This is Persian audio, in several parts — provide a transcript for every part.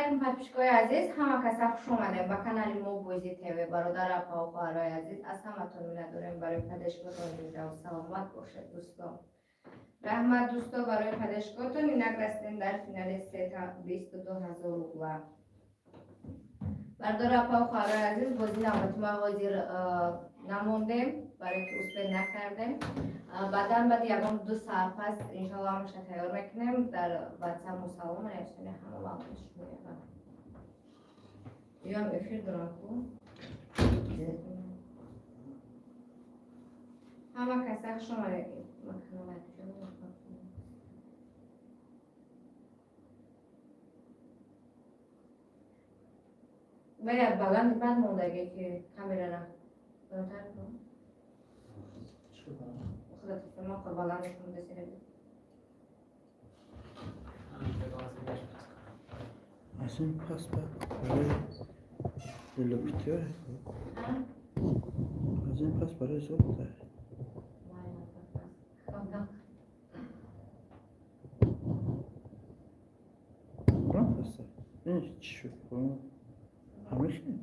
علیکم پادپیشکای عزیز، همه کسا خوش اومدیم به کانال موبویزی تیوی. برادر اپا و خواهرای عزیز از همتون می‌داریم برای پدشکاتون اینجا و سلامت باشید دوستان. رحمت دوستا برای پدشکاتون اینک رسیدیم در فینالیست 22,000 روبل. برادر اپا و خواهرای عزیز بازی نامتون حاضر نموندیم برای که اسپل نکردیم. بعداً بعد یکم 2 ساعت پس انشالله همش تیار میکنیم در واتساپ مساوم نوشتیم همه وقتش میگم یا افیر دارم همه کسا شما رگیم باید بلند بند موندگی که کامیرا نه بلندتر کن خدا تفهم ما بلندش مونده سیره Assim passa pelo pitior. Assim passa para isso outra. Pronto, essa. Enche com a mexer.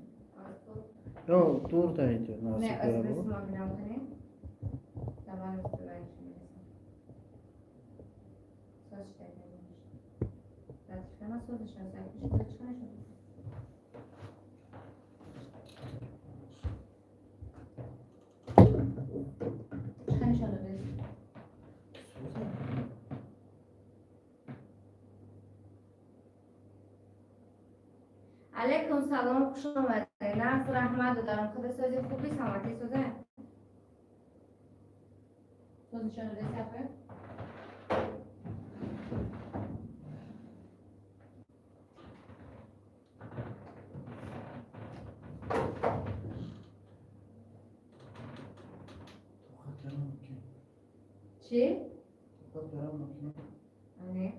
Eu torta aí, não né, sei às vezes não abre não, né? Tá lá no celular. Só chega. Tá ficando só deixando essa aqui, deixa eu علیکم سلام خوش آمدید. نفس رحمت دارم خود سازی خوبی سلامتی سوزه سوزشان رو صفحه چی؟ آنه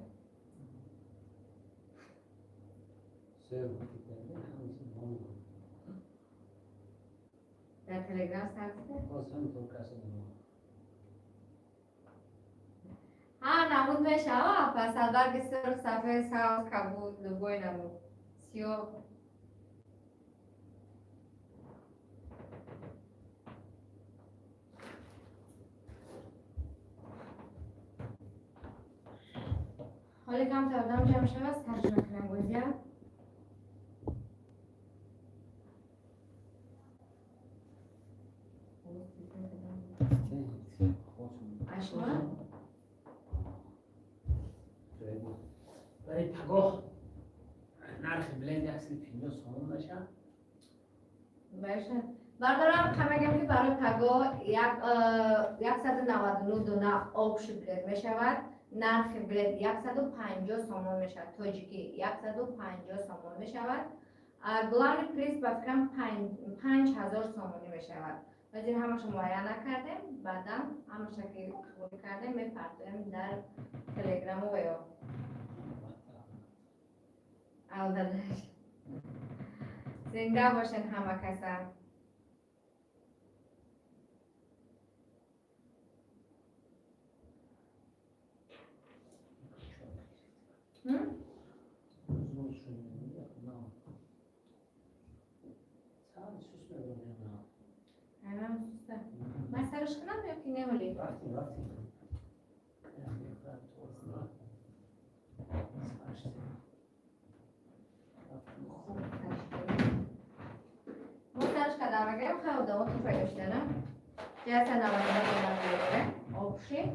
در تلگرام سرسته؟ نمود میشه پس البته که صرف صفحه ساوز کبود لگوی نمود سیو حالی کم تردام جمع شود ترجمه کنم گوزیم اشما برای پگاه نرخ بلند اصلی 50 سوم باشه باشه بردارم خمگم که برای پگاه 199 دونه آبش بلند می شود نرخ بلند 150 سوم می شود تاجیکی 150 سوم می شود گلانی پریس بفکرم 5,000 سومونی می شود و این همش معاینه نکردیم بعدا همش که خوبی کردیم میپردیم در تلگرام و یا الدرش زنده باشین همه کسا من سرش کنم یا که نمولی؟ سرش کدام اگرم خواهد دوام تو پیداشته نه؟ جایسته نمانی بگیرم بیاره آبشی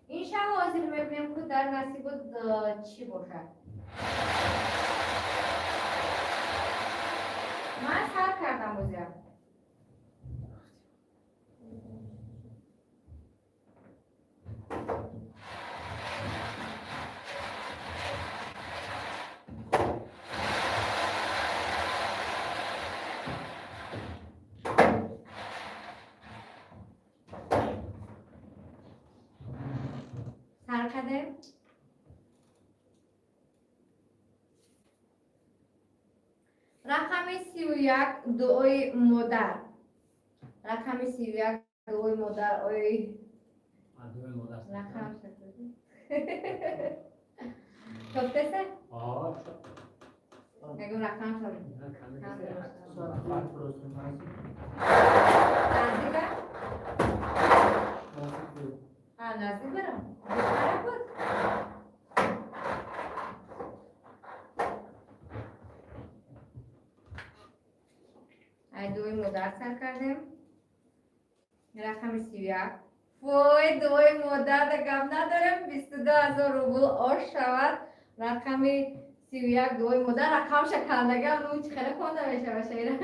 این شب حاضر می‌بینیم که در نصیب چی باشه من سر کردم بازیم سر کردیم. رقم 31 دعای مادر. رقم 31 دعای مادر. اوی دوی مادر رقم شد. گفته سه؟ شد نگم رقم شد. کمی کم دیگه. درسته. نزدیکه؟ نزدیک برم. بهتره بود. دوی مادر سر کردیم. رقم 31. وای دوی مادر ده کم ندارم. 22,000 روبل آش شود. رقم 31 دوی مادر رقم شکندگی هم اون چی خیلی خونده میشه باشه ایره.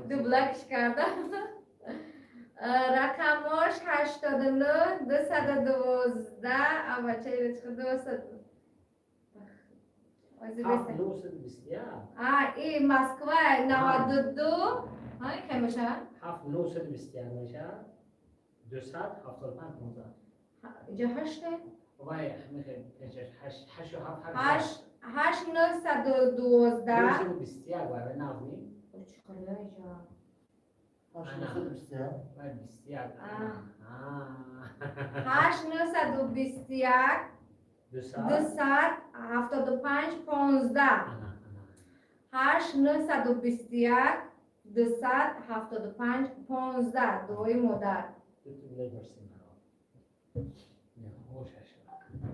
دو بلکش کرده. رقماش 89 212 اما چه ایره چه 200 این مسکوه 92 های که میشه؟ 7921 میشه 275 15 اینجا هشته؟ وای میخوای 8 و 7 8 912 221 برای نظمی چقدر اینجا؟ وای 21 8 921 275 15 8 921 275 15 دوی مادر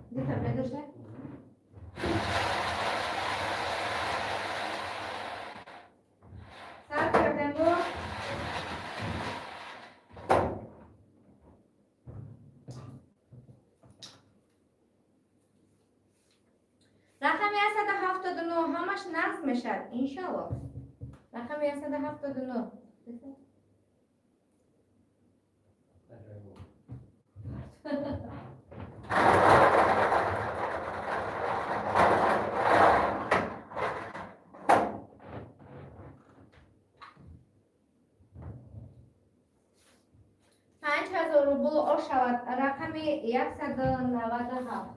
دیگه تبلیغ داشته؟ سر کردن رو رقم 179 همش نصب میشد انشالله. رقم 179 5,000 روبل آش شود. رقم 197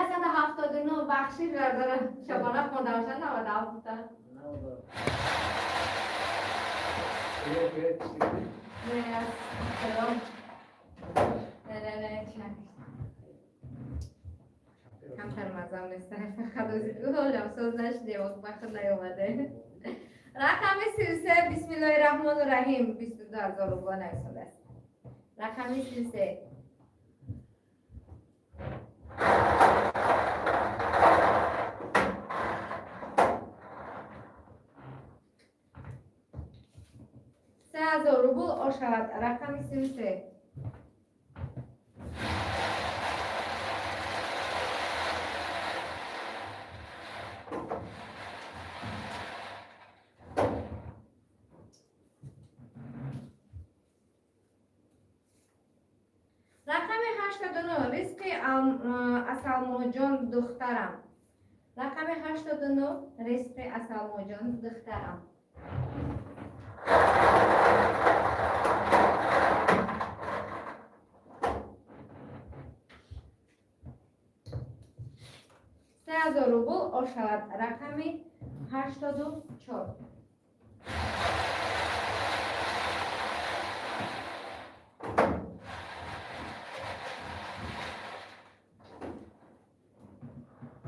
179 بخشی دارم شبانه خونده باشه 97 نه چی نکشتم کمتر مزم نیسته فقط از این سوز نشده وقت وقت نیومده. رقم 33 بسم الله الرحمن الرحیم 22,000 روبل نویسنده است. رقم 33 3,000 روبل آش شود. رقم 33 رقم 89 رزق اسلمو جان دخترم. رقم 89 رزق اسلمو جان دخترم. سه هزار روبل آش شود. رقم 84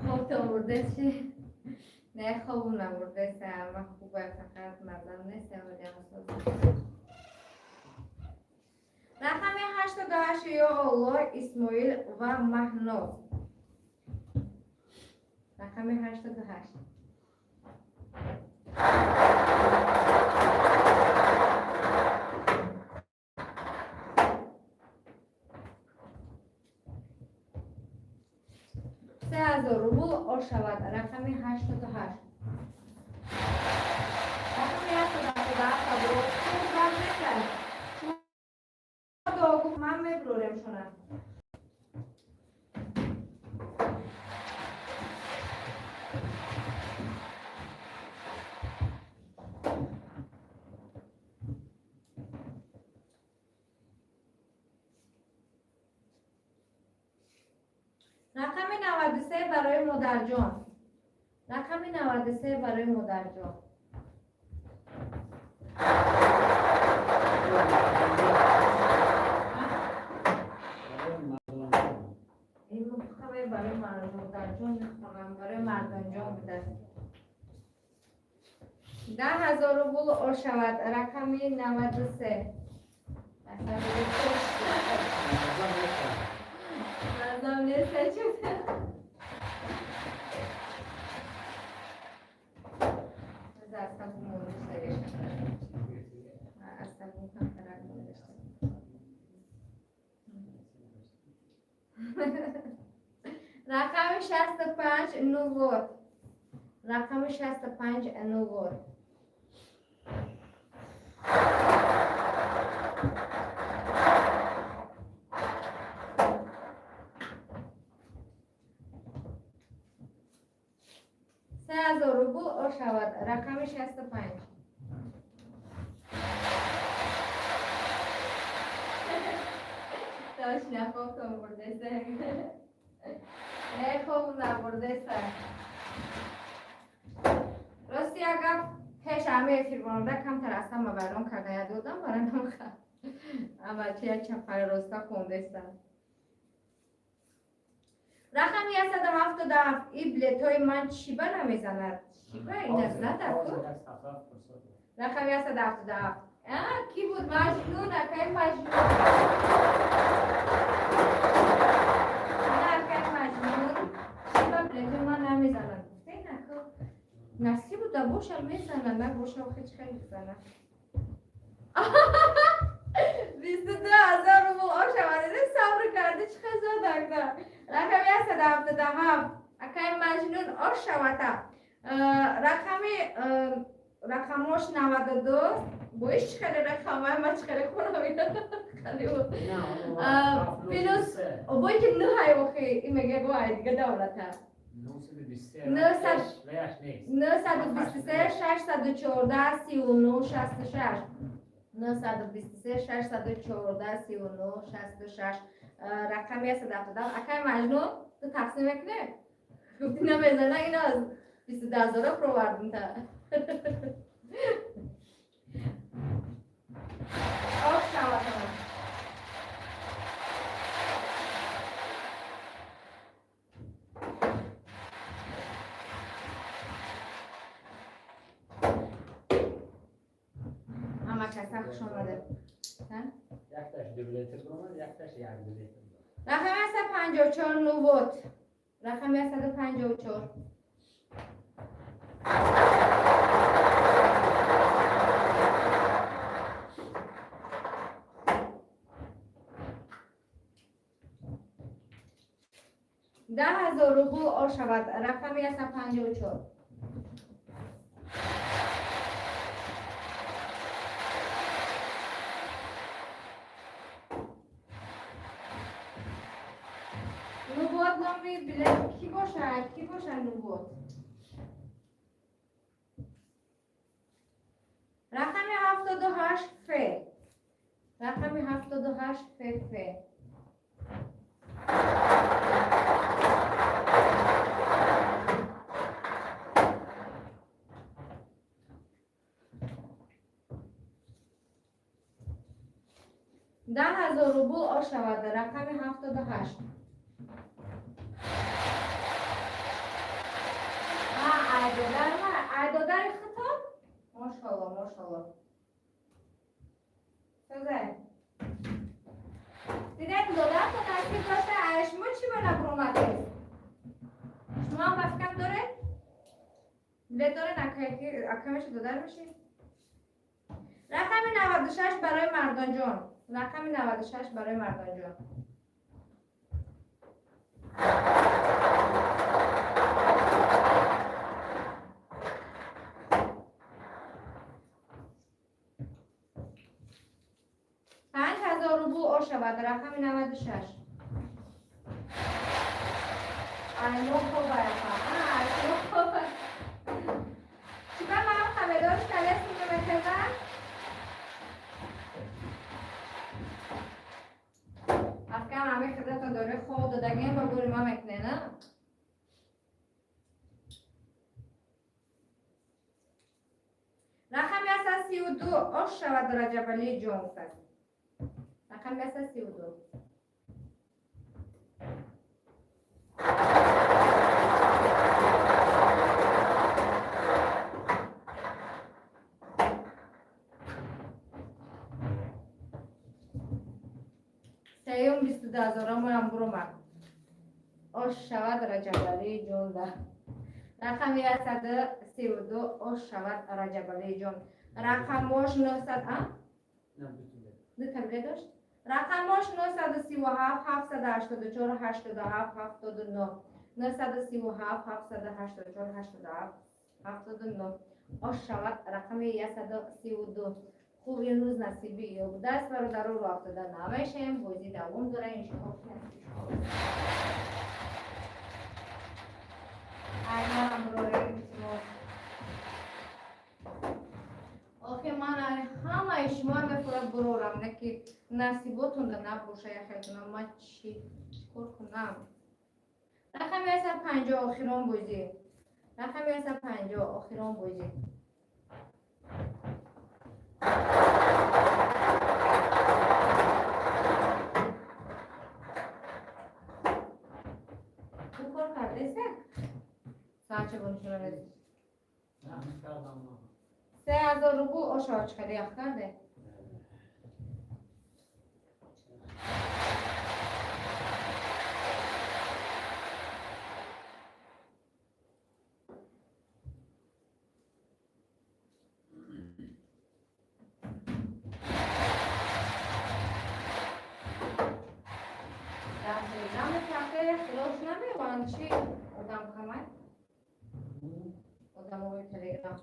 خواب آورده چی؟ نه خواب نورده سه اما خوبه فقط مردم نیست ولی رقم 88 یا الله اسماعیل و مهناز. رقم 88 3,000 روبل آش شود. رقم 88 رقم 88 من میبرورم شونم. برای مادر جان. رقم 93 برای مادر جان. این خبر برای مادر جان میخوام، برای مردان جان بوده. 10,000 رو بول شود. رقم 93. نظام نیست چیز. اصلا مونده اصلا میکنم فرق نداشته. رقم 65 نوور. رقم 65 نوور. رو او شود. رقم 65. داشت نخواه کن برده سر. خوب نبرده سر. راستی اگر پیش همه فیلمانده کم تر هستم و برام کگه دادم برای نمخواه. اما چیه چپر راستا خونده سر. رقم 177 این بلیت های من شیبه نمیزند. شیبه این است نه تکو؟ رقم 177 کی بود؟ مجنون اکی مجنون نه اکی مجنون شیبه بلیت های من نمیزند. گفته نکو نسی بود باشم میزند. من باشم خیلی خیلی بزند. 22,000 رو آش آمده صبر کرده چه خزا دکتر. رقم 177 اکای مجنون آش شوته. رقمش 92 بایش خیلی رقمه ما چخیلی کنم خیلی بود فیلوس بایی که نه های وقتی این میگه گوه دیگه دولته 923 614 39 66 923 614 39 66 رقم 177 اکای مجنون تو تقسیم کنه گفتی نمیزنه این از 22,000 رو بردیم تا آف شود اما کسا خوش آمده یک تاش دوبلیتر برامد یک تاش یک دوبلیتر رقم 154 نووت. رقم 154 10,000 روبل آر شود. رقم 154 نوبات نامی بلیت کی باشد؟ کی باشد نوبات؟ رقم 78 ف. رقم 78 ف. ده 10,000 روبل آر شود. رقم 78 عدادر خطاب ماشاءالله ماشاءالله سوزه دیدن دادر تو نصیب داشته اشما چی بنا برومده شما هم بفکم داره؟ بلیت داره نکه اکمش دادر میشه رقم 96 برای مردان جان رقم 96 برای مردان جان 5,000 روبل آر شود. رقم 96 ایلو خوبه ایلو خوبه چیکار من خمیدارش کلیس میکنم افکر همه خدمتون داره خوب دادگیم با گوری ما میکنه نه آش شود رجبلی جونس است. رقم است 32. سیوم 22,000 هم برو آش شود رجبلی جون ده. رقم 132 آش شود رجبلی جون. رقمش 900 دو داشت. رقمش 937 784 87 79 937 784 87 79 آش شود رقم 132. خوب این روز نصیبی یا بوده است برادر رو افتاده نمیشیم بازی دوم داره انشاءالله. آخه من همه شما میخوره برورم نه که نصیباتون ده نباشه یخیتون من چی کار کنم. رقم 50 آخران بازی. رقم 50 آخران بازی. تو کار کرده ساعت چه بانشون رسید؟ 3,000 روبو آشاش کرده یخ کرده. چی آدم کمک؟ آدم های تلگرام.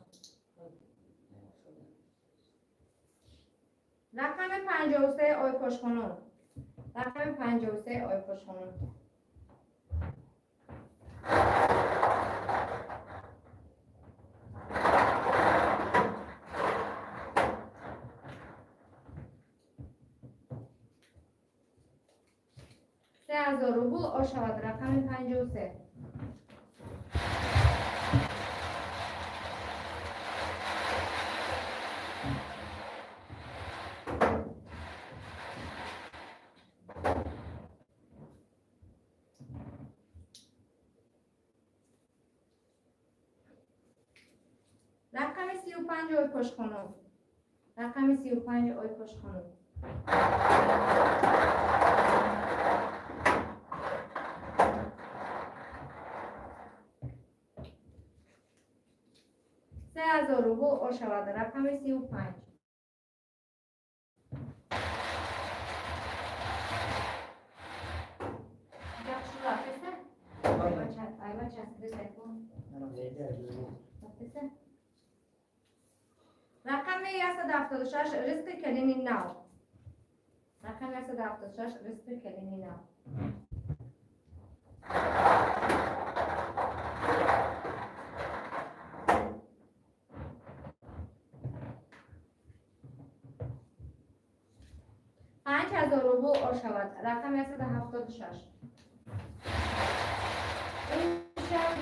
رقم 53 آی پشخانون. رقم 53 آی پشخانون. روبل آشود رقم 53. رقم 35 آی پشت خانم. رقم 35 آی پشت خانم. روبل آشود رقم 35. رقم 176 رزق کلینی نو. رقم 176 رزق کلینی نو. روبل آشود رقم 176. این شب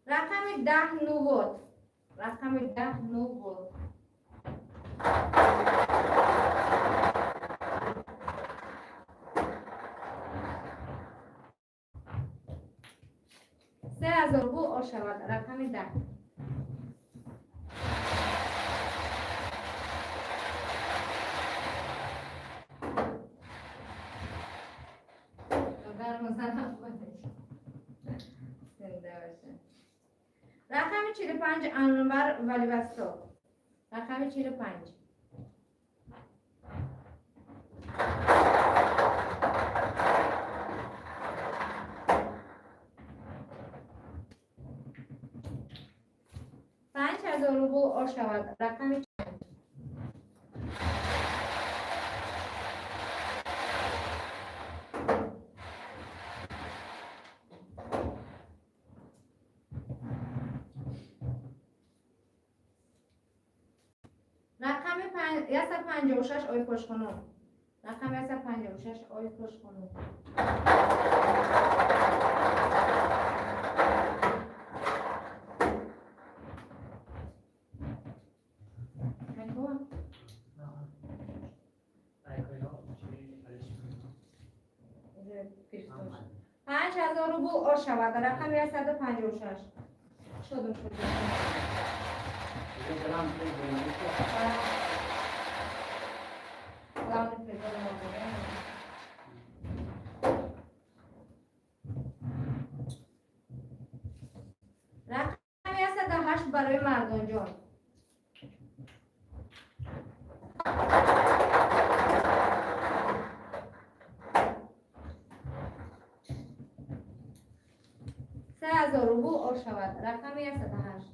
رقم 10 نوبود. رقم 10 نوبود. روبل آشود رقم 10. رقم 45 انور ولی بستو. رقم 45. روبل آشود رقم 5. رقم 156 آی پشخانم. رقم 56 آی کش خانم. نگو. پیشتون. 5000 رو بو آ شود رقم 156 شدم شد. Главный призор رقم 108 برای مردان جان. سه هزار رو آ شود رقم 108.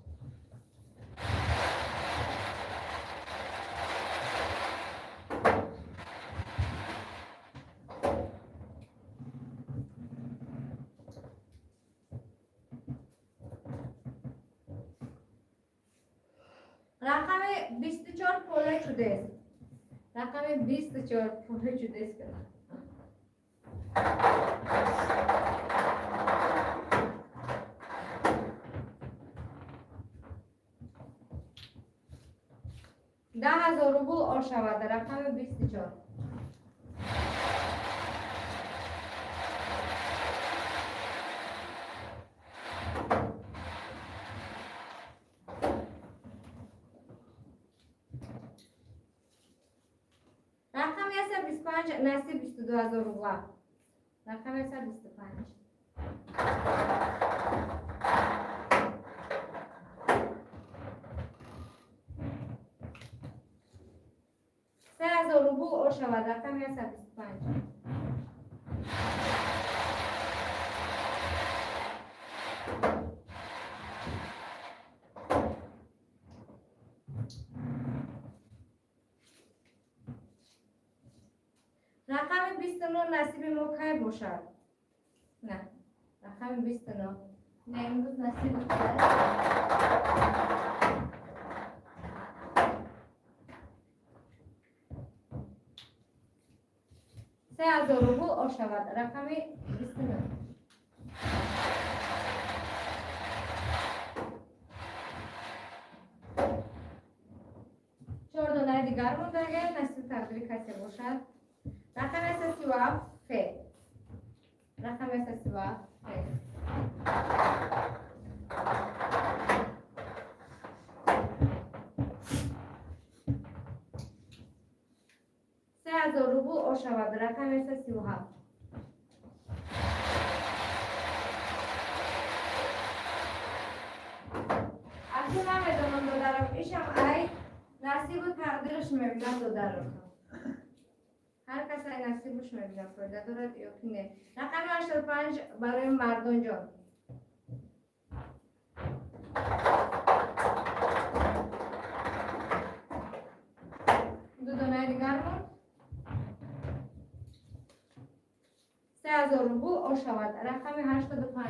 رقم 24 پوله شده است. رقم 24 پوله شده است. ده هزار روبل آ شود رقم 24. رقم 125 نصیب 22000 روبل. رقم 125 3000 روبل آ شود رقم 125. رقم 29 نصیب ما کی باشد؟ نه رقم 29 نه امروز نصیب کرد. 3000 روبل آ شود رقم 29. چهار دانه دیگر مونده نصیب تقدیر کسی باشد. رقم 37 ف. رقم 37 ف. 3000 روبل آ شود رقم 37. اصلا نمیدونم دادرم ایشم ای نصیب و تقدیرش میبینم دادرم. هر کس ای نصیبش میبینم فایده دارد یا که نه. رقم 85 برای مردان جان. دو دانه دیگر بود. 3000 روبل آ شود رقم 85.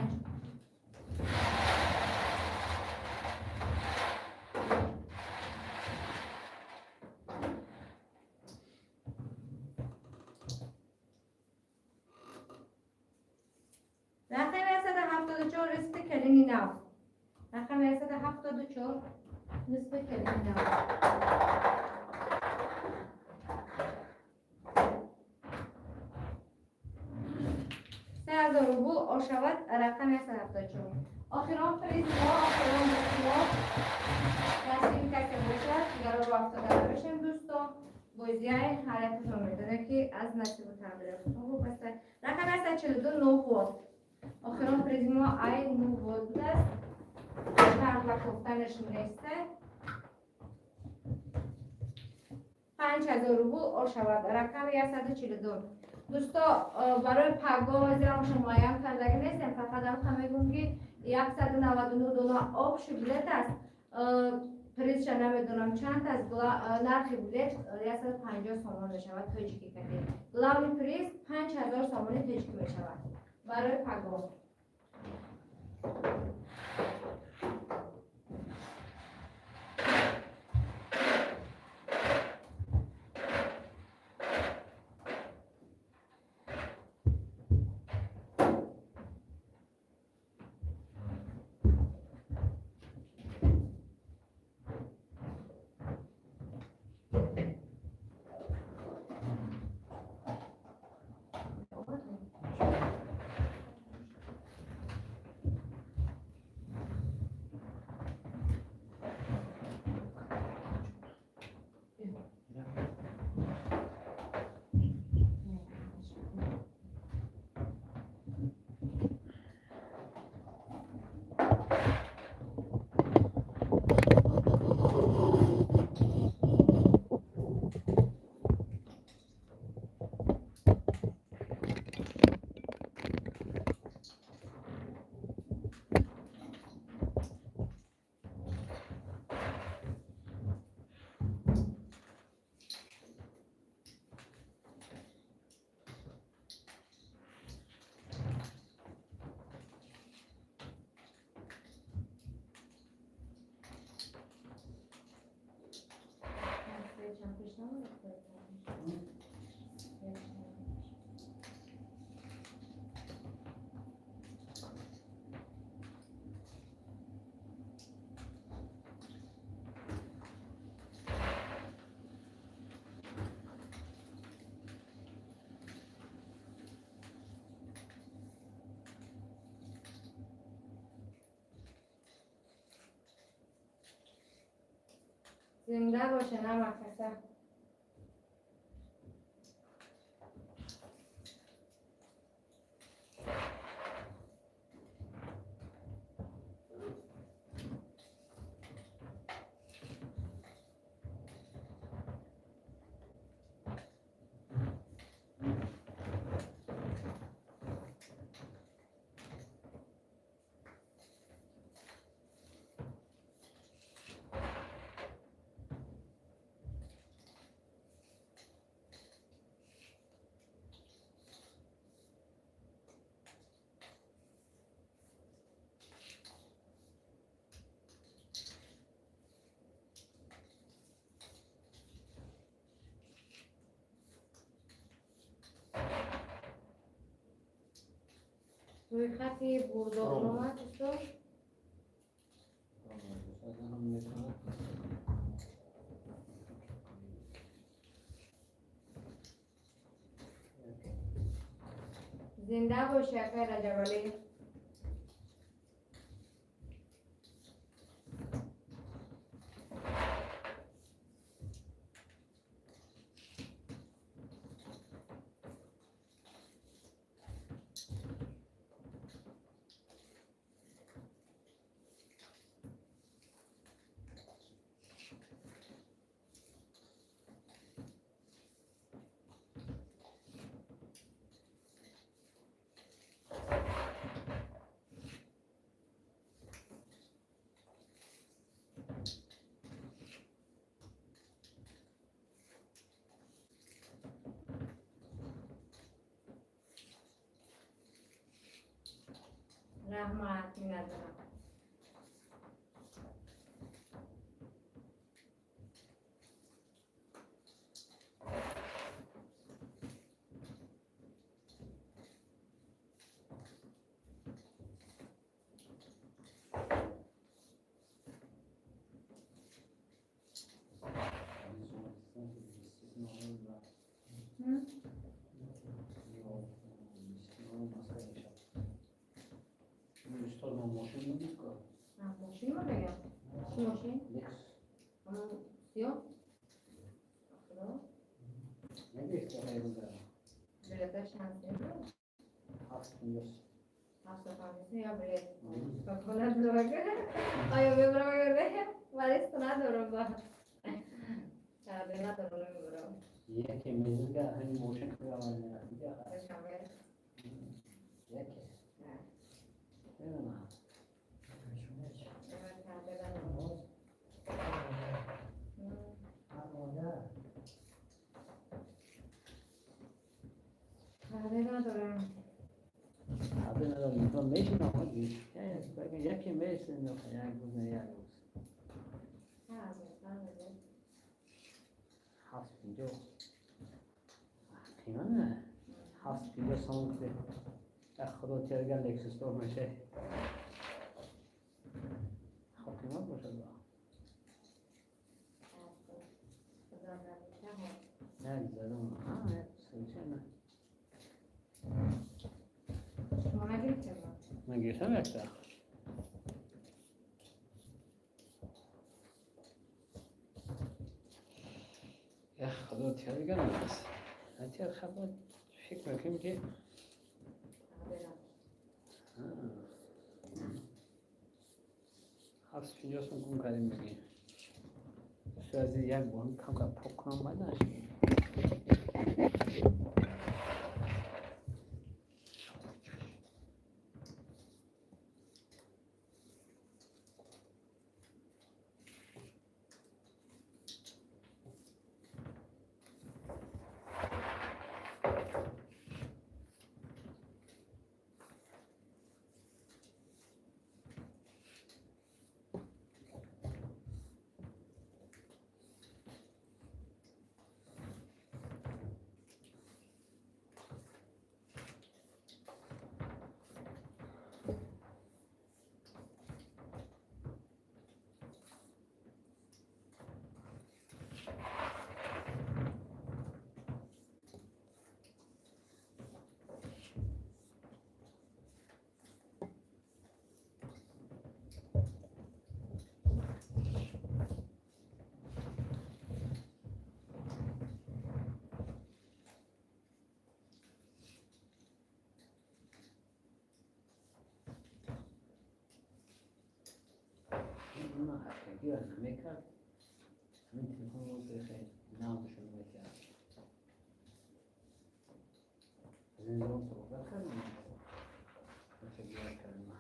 رقم 174 نصف کلینی نو. رقم 174 نصف کلینی نو. روبل آ شود رقم 174. آخران پریز ما آخران بسیار نصیب کسی باشد قرار با افتاده بشیم دوستان. بازیای حالتتون میدونه که از نصیب و تقدیرتون وابسته. رقم 142 9 وات. آخران پریز ما ای 9 وات بوده است. شرط و گفتنش نیسته. 5000 روبل آ شود رقم 142. دوستا برای پگاه وزیرم شما هم کردگی نیستیم، فقط هم میگم که 199 دلار آب بلیت است. پریزش نمیدونم چند است. نرخ بلیت 150 سومن میشود تاجیکی کردیم. گلامی پریز 5000 سومن تاجیکی میشود برای پگاه. زنده باشه نه مکسه. روی خطی بردار اومد تو؟ زنده باشه اکای رجب. رحمت ندارم. ماشین رو بگم چی ماشین؟ همون سیاه؟ بلیتش چند سیاه؟ 750 یا بلیت بکنه بلوگه آیا ببرم اگر ولیست ندارم با کرده ندارم نمیبرم یکی میزنگه همین موشن که آمده دیگه بشمه یکی نمیدونم کرده ندارم عادی ندارم میتونم میشینم آجی بگم یکی میشینم یک روز نه یک روز هفت پینجا قیمه نه هفت پینجا سامون که یک خدا تیرگر لکسستور میشه خب قیمت باشه با یک زدم سوچه نه شما نگرفتیم من گیرتم یک تا یک خدا تیرگر نیست تیر خبر فکر میکنیم که هفت پینجا سون کم کردیم بگیم شاید یک بان کم که پاک کنم باید نشیم رانندگی را نمیکرد همین تلفن رو بخیر نامشون میکرد از این رو صحبت کردیم متشکر کردیم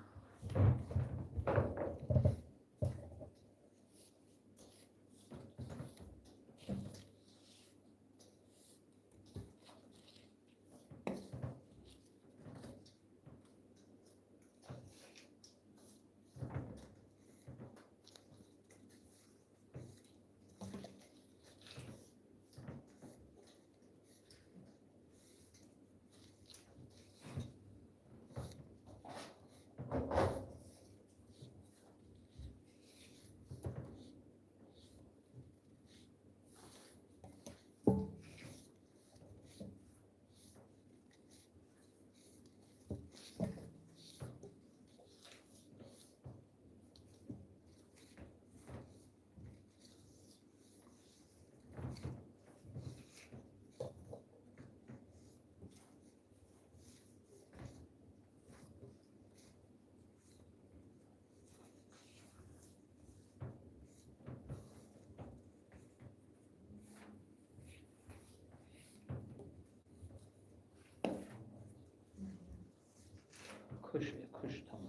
کش تمام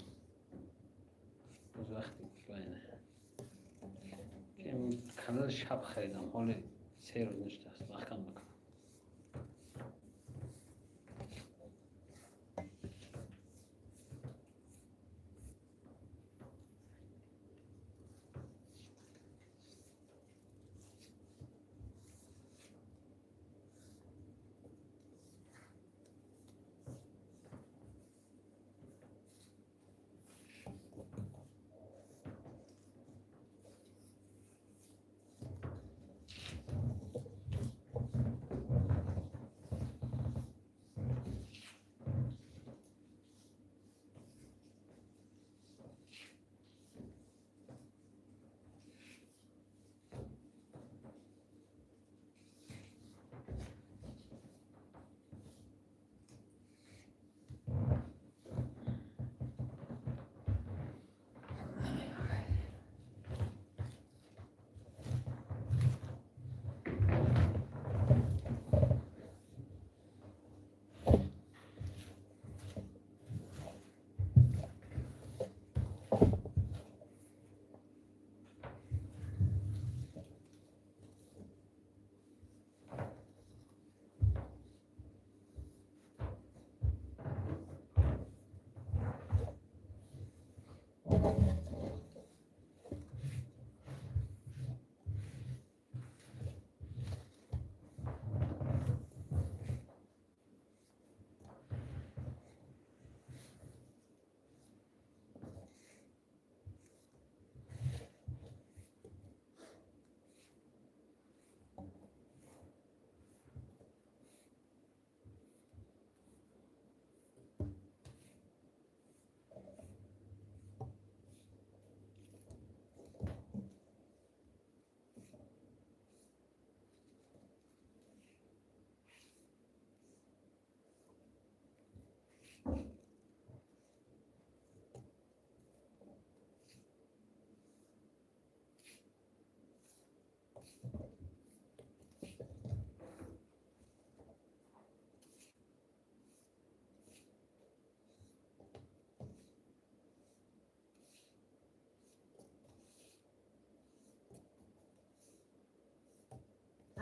از وقتی باینه که این کانال شب خریدم حال 3 روز نشته است محکم بکنم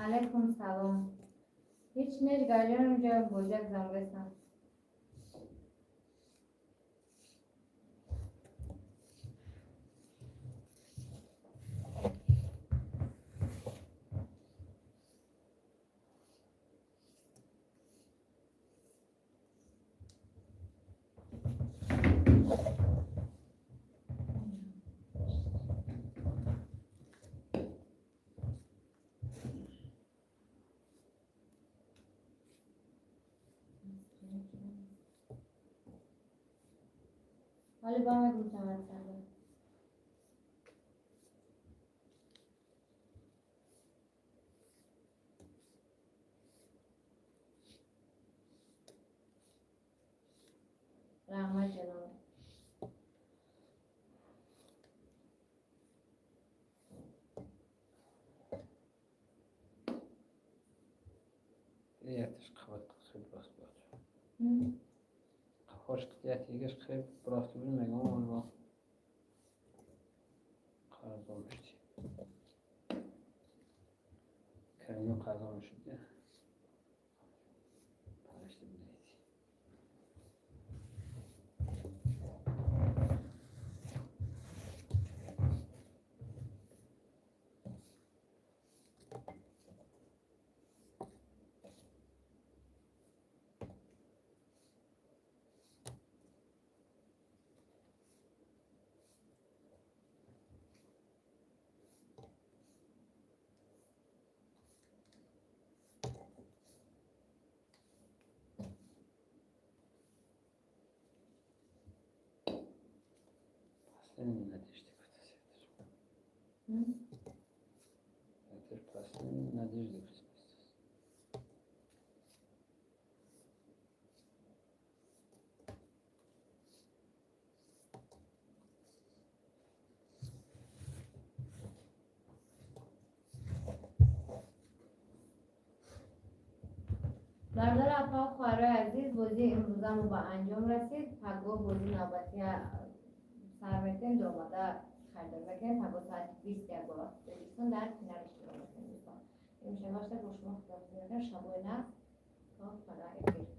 علیکم سلام. هیچ نشگاهی جا بوجک زنگستم. حالا با من گوشم هستم. رحمت جناب. Hoş yetiğiz ki bıraktı bilmem ama karız olmuştu. Kerem'in karız olmuştu ya. Paylaştı bileydi. Senin ne dişti kutası? Yeter plastin ne dişti kutası? برادر اپا و خواهرای عزیز بازی امروزمون به انجام رسید. پگاه بازی نوبتی سر میکنیم در آماده خریدار میکنیم. پگاه ساعت 20 یک بار دوستان در کنار اشتراک میکنیم دوستان. این میشه باشه با شما خداحافظی میکنم. شب و نفس تا خدا